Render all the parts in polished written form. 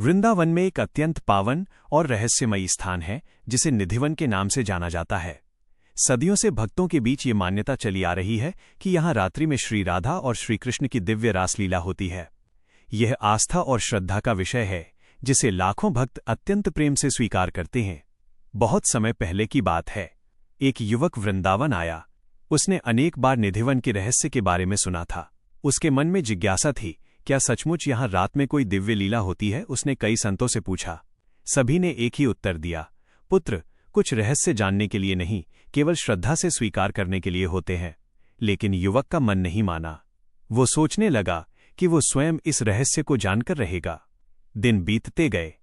वृंदावन में एक अत्यंत पावन और रहस्यमयी स्थान है जिसे निधिवन के नाम से जाना जाता है। सदियों से भक्तों के बीच ये मान्यता चली आ रही है कि यहाँ रात्रि में श्री राधा और श्री कृष्ण की दिव्य रासलीला होती है। यह आस्था और श्रद्धा का विषय है जिसे लाखों भक्त अत्यंत प्रेम से स्वीकार करते हैं। बहुत समय पहले की बात है, एक युवक वृंदावन आया। उसने अनेक बार निधिवन के रहस्य के बारे में सुना था। उसके मन में जिज्ञासा थी, क्या सचमुच यहाँ रात में कोई दिव्य लीला होती है। उसने कई संतों से पूछा। सभी ने एक ही उत्तर दिया, पुत्र, कुछ रहस्य जानने के लिए नहीं, केवल श्रद्धा से स्वीकार करने के लिए होते हैं। लेकिन युवक का मन नहीं माना। वो सोचने लगा कि वो स्वयं इस रहस्य को जानकर रहेगा। दिन बीतते गए।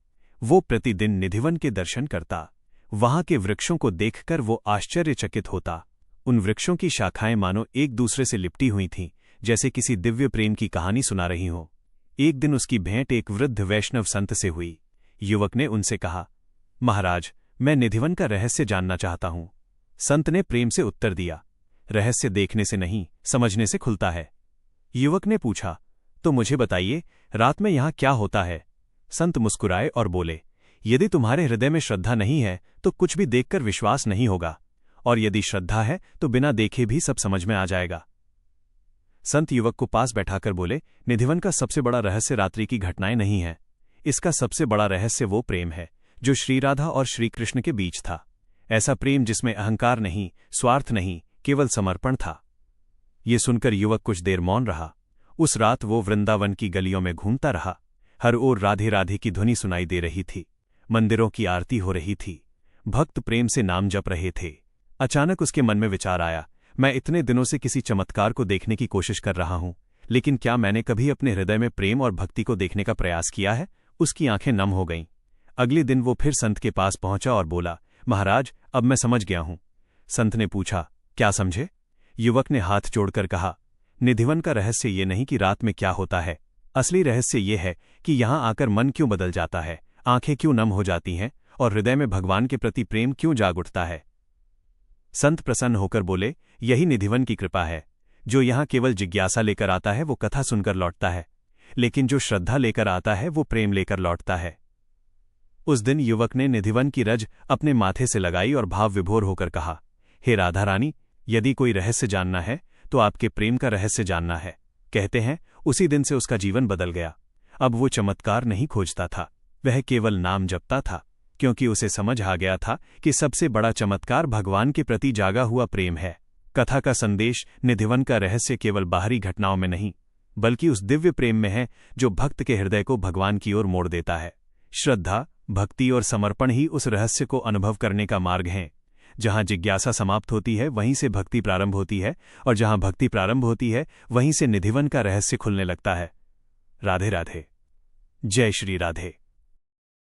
वो प्रतिदिन निधिवन के दर्शन करता। वहां के वृक्षों को देखकर वो आश्चर्यचकित होता। उन वृक्षों की शाखाएं मानो एक दूसरे से लिपटी हुई थीं, जैसे किसी दिव्य प्रेम की कहानी सुना रही हो। एक दिन उसकी भेंट एक वृद्ध वैष्णव संत से हुई। युवक ने उनसे कहा, महाराज, मैं निधिवन का रहस्य जानना चाहता हूं। संत ने प्रेम से उत्तर दिया, रहस्य देखने से नहीं, समझने से खुलता है। युवक ने पूछा, तो मुझे बताइए, रात में यहां क्या होता है। संत मुस्कुराए और बोले, यदि तुम्हारे हृदय में श्रद्धा नहीं है तो कुछ भी देखकर विश्वास नहीं होगा, और यदि श्रद्धा है तो बिना देखे भी सब समझ में आ जाएगा। संत युवक को पास बैठाकर बोले, निधिवन का सबसे बड़ा रहस्य रात्रि की घटनाएं नहीं है। इसका सबसे बड़ा रहस्य वो प्रेम है जो श्री राधा और श्री कृष्ण के बीच था। ऐसा प्रेम जिसमें अहंकार नहीं, स्वार्थ नहीं, केवल समर्पण था। ये सुनकर युवक कुछ देर मौन रहा। उस रात वो वृंदावन की गलियों में घूमता रहा। हर ओर राधे राधे की ध्वनि सुनाई दे रही थी। मंदिरों की आरती हो रही थी। भक्त प्रेम से नाम जप रहे थे। अचानक उसके मन में विचार आया, मैं इतने दिनों से किसी चमत्कार को देखने की कोशिश कर रहा हूं, लेकिन क्या मैंने कभी अपने हृदय में प्रेम और भक्ति को देखने का प्रयास किया है। उसकी आंखें नम हो गईं। अगले दिन वो फिर संत के पास पहुंचा और बोला, महाराज, अब मैं समझ गया हूं। संत ने पूछा, क्या समझे। युवक ने हाथ जोड़कर कहा, निधिवन का रहस्य ये नहीं कि रात में क्या होता है। असली रहस्य ये है कि यहां आकर मन क्यों बदल जाता है, आंखें क्यों नम हो जाती हैं और हृदय में भगवान के प्रति प्रेम क्यों जाग उठता है। संत प्रसन्न होकर बोले, यही निधिवन की कृपा है। जो यहां केवल जिज्ञासा लेकर आता है वो कथा सुनकर लौटता है, लेकिन जो श्रद्धा लेकर आता है वो प्रेम लेकर लौटता है। उस दिन युवक ने निधिवन की रज अपने माथे से लगाई और भाव विभोर होकर कहा, हे राधा रानी, यदि कोई रहस्य जानना है तो आपके प्रेम का रहस्य जानना है। कहते हैं उसी दिन से उसका जीवन बदल गया। अब वो चमत्कार नहीं खोजता था, वह केवल नाम जपता था, क्योंकि उसे समझ आ गया था कि सबसे बड़ा चमत्कार भगवान के प्रति जागा हुआ प्रेम है। कथा का संदेश, निधिवन का रहस्य केवल बाहरी घटनाओं में नहीं, बल्कि उस दिव्य प्रेम में है जो भक्त के हृदय को भगवान की ओर मोड़ देता है। श्रद्धा, भक्ति और समर्पण ही उस रहस्य को अनुभव करने का मार्ग हैं। जहां जिज्ञासा समाप्त होती है वहीं से भक्ति प्रारंभ होती है, और जहां भक्ति प्रारंभ होती है वहीं से निधिवन का रहस्य खुलने लगता है। राधे राधे। जय श्री राधे।